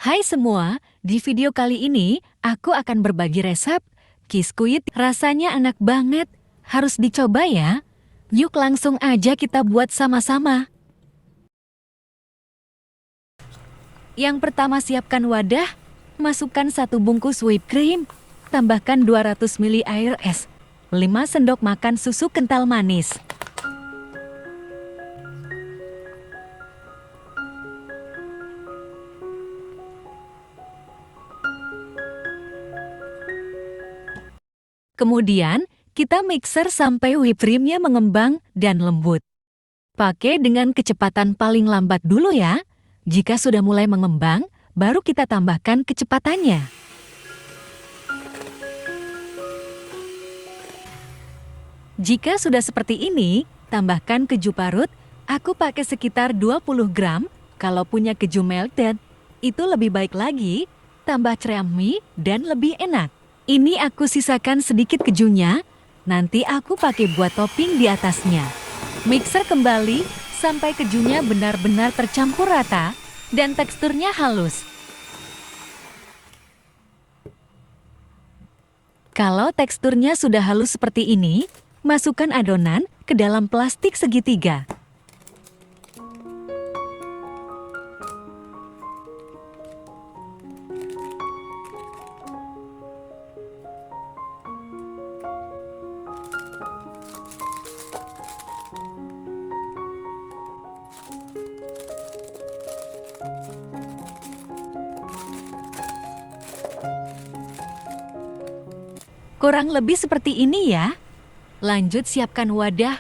Hai semua, di video kali ini aku akan berbagi resep biskuit rasanya enak banget. Harus dicoba ya. Yuk langsung aja kita buat sama-sama. Yang pertama siapkan wadah, masukkan 1 bungkus whipped cream, tambahkan 200 ml air es, 5 sendok makan susu kental manis. Kemudian, kita mixer sampai whipped cream-nya mengembang dan lembut. Pakai dengan kecepatan paling lambat dulu ya. Jika sudah mulai mengembang, baru kita tambahkan kecepatannya. Jika sudah seperti ini, tambahkan keju parut. Aku pakai sekitar 20 gram. Kalau punya keju melted, itu lebih baik lagi. Tambah creamy dan lebih enak. Ini aku sisakan sedikit kejunya, nanti aku pakai buat topping di atasnya. Mixer kembali sampai kejunya benar-benar tercampur rata dan teksturnya halus. Kalau teksturnya sudah halus seperti ini, masukkan adonan ke dalam plastik segitiga. Kurang lebih seperti ini ya. Lanjut siapkan wadah.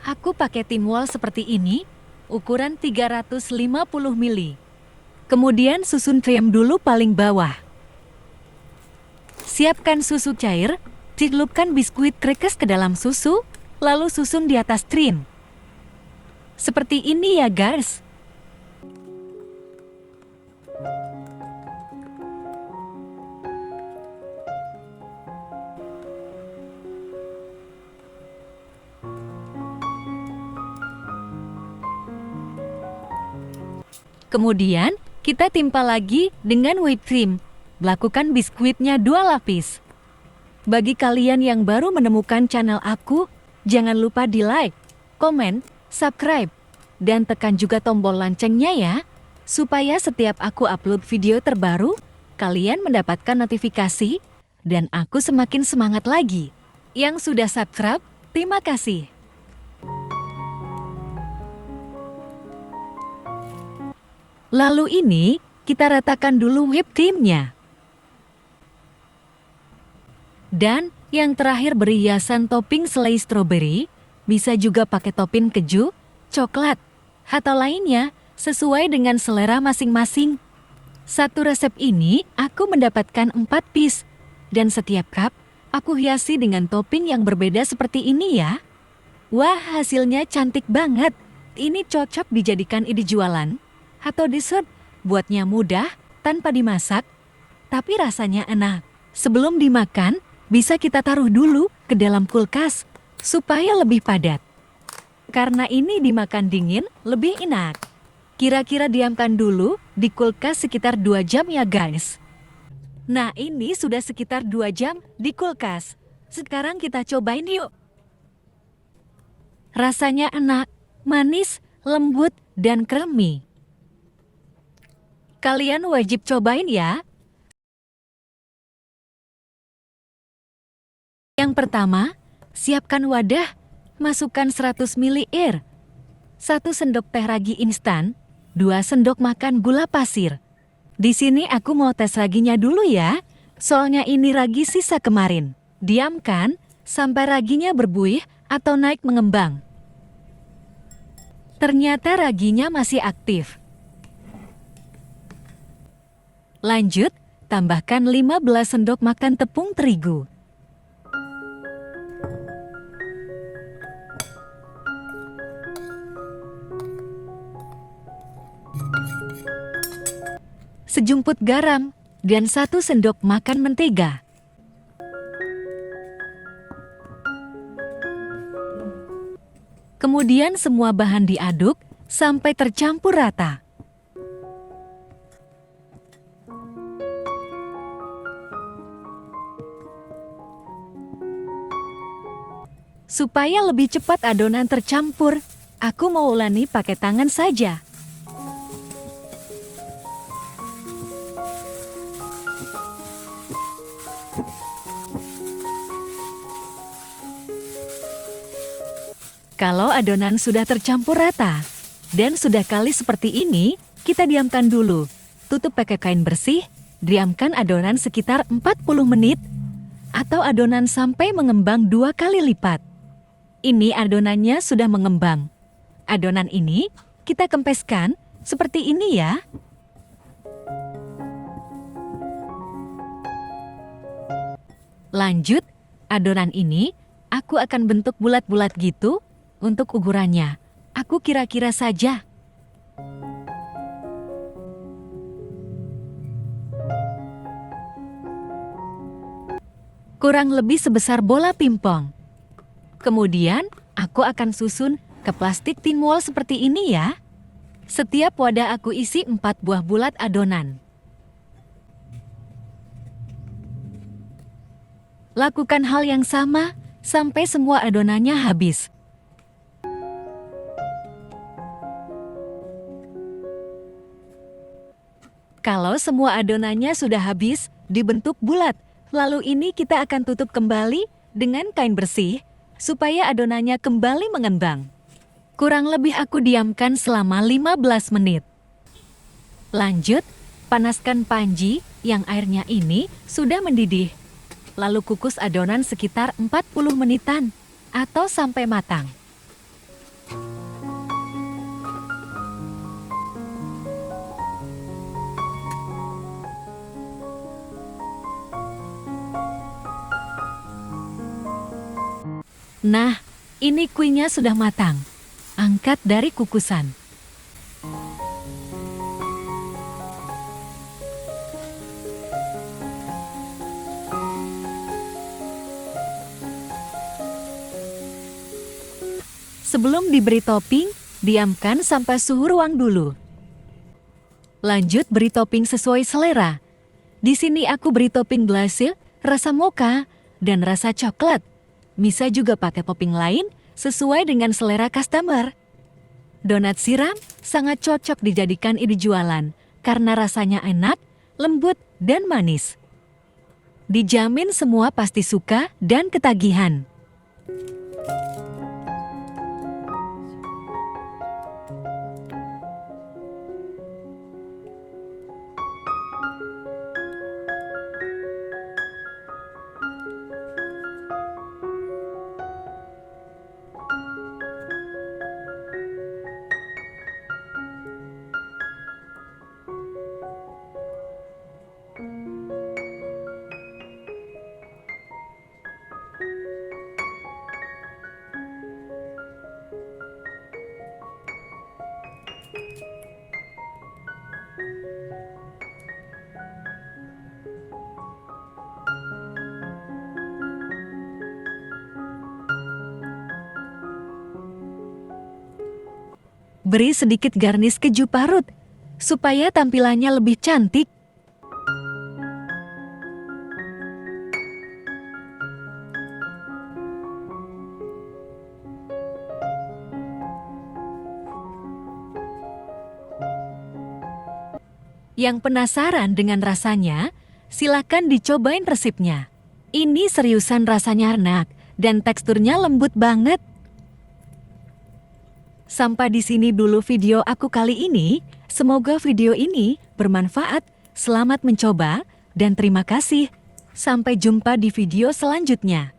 Aku pakai tin wall seperti ini, ukuran 350 ml. Kemudian susun krim dulu paling bawah. Siapkan susu cair, celupkan biskuit crackers ke dalam susu, lalu susun di atas trim. Seperti ini ya guys. Kemudian, kita timpa lagi dengan whipped cream. Lakukan biskuitnya 2 lapis. Bagi kalian yang baru menemukan channel aku, jangan lupa di like, komen, subscribe, dan tekan juga tombol loncengnya ya, supaya setiap aku upload video terbaru, kalian mendapatkan notifikasi, dan aku semakin semangat lagi. Yang sudah subscribe, terima kasih. Lalu ini, kita ratakan dulu whipped cream-nya. Dan yang terakhir beri hiasan topping selai strawberry, bisa juga pakai topping keju, coklat, atau lainnya sesuai dengan selera masing-masing. Satu resep ini aku mendapatkan 4 piece, dan setiap cup aku hiasi dengan topping yang berbeda seperti ini ya. Wah, hasilnya cantik banget. Ini cocok dijadikan ide jualan atau dessert. Buatnya mudah, tanpa dimasak, tapi rasanya enak. Sebelum dimakan, bisa kita taruh dulu ke dalam kulkas, supaya lebih padat. Karena ini dimakan dingin, lebih enak. Kira-kira diamkan dulu di kulkas sekitar 2 jam ya guys. Nah ini sudah sekitar 2 jam di kulkas. Sekarang kita cobain yuk. Rasanya enak, manis, lembut, dan creamy. Kalian wajib cobain ya. Yang pertama, siapkan wadah, masukkan 100 ml air, 1 sendok teh ragi instan, 2 sendok makan gula pasir. Di sini aku mau tes raginya dulu ya, soalnya ini ragi sisa kemarin. Diamkan sampai raginya berbuih atau naik mengembang. Ternyata raginya masih aktif. Lanjut, tambahkan 15 sendok makan tepung terigu. Sejumput garam dan 1 sendok makan mentega. Kemudian semua bahan diaduk sampai tercampur rata. Supaya lebih cepat adonan tercampur, aku mau ulani pakai tangan saja. Kalau adonan sudah tercampur rata dan sudah kali seperti ini, kita diamkan dulu. Tutup pakai kain bersih, diamkan adonan sekitar 40 menit atau adonan sampai mengembang 2 kali lipat. Ini adonannya sudah mengembang. Adonan ini kita kempeskan seperti ini ya. Lanjut, adonan ini aku akan bentuk bulat-bulat gitu. Untuk ukurannya, aku kira-kira saja. Kurang lebih sebesar bola pingpong. Kemudian, aku akan susun ke plastik tin wall seperti ini ya. Setiap wadah aku isi 4 buah bulat adonan. Lakukan hal yang sama sampai semua adonannya habis. Kalau semua adonannya sudah habis, dibentuk bulat. Lalu ini kita akan tutup kembali dengan kain bersih, supaya adonannya kembali mengembang. Kurang lebih aku diamkan selama 15 menit. Lanjut, panaskan panci yang airnya ini sudah mendidih. Lalu kukus adonan sekitar 40 menitan, atau sampai matang. Nah, ini kuenya sudah matang. Angkat dari kukusan. Sebelum diberi topping, diamkan sampai suhu ruang dulu. Lanjut beri topping sesuai selera. Di sini aku beri topping glase, rasa mocha, dan rasa coklat. Bisa juga pakai topping lain sesuai dengan selera customer. Donat siram sangat cocok dijadikan ide jualan karena rasanya enak, lembut, dan manis. Dijamin semua pasti suka dan ketagihan. Beri sedikit garnish keju parut, supaya tampilannya lebih cantik. Yang penasaran dengan rasanya, silakan dicobain resepnya. Ini seriusan rasanya enak dan teksturnya lembut banget. Sampai di sini dulu video aku kali ini. Semoga video ini bermanfaat. Selamat mencoba dan terima kasih. Sampai jumpa di video selanjutnya.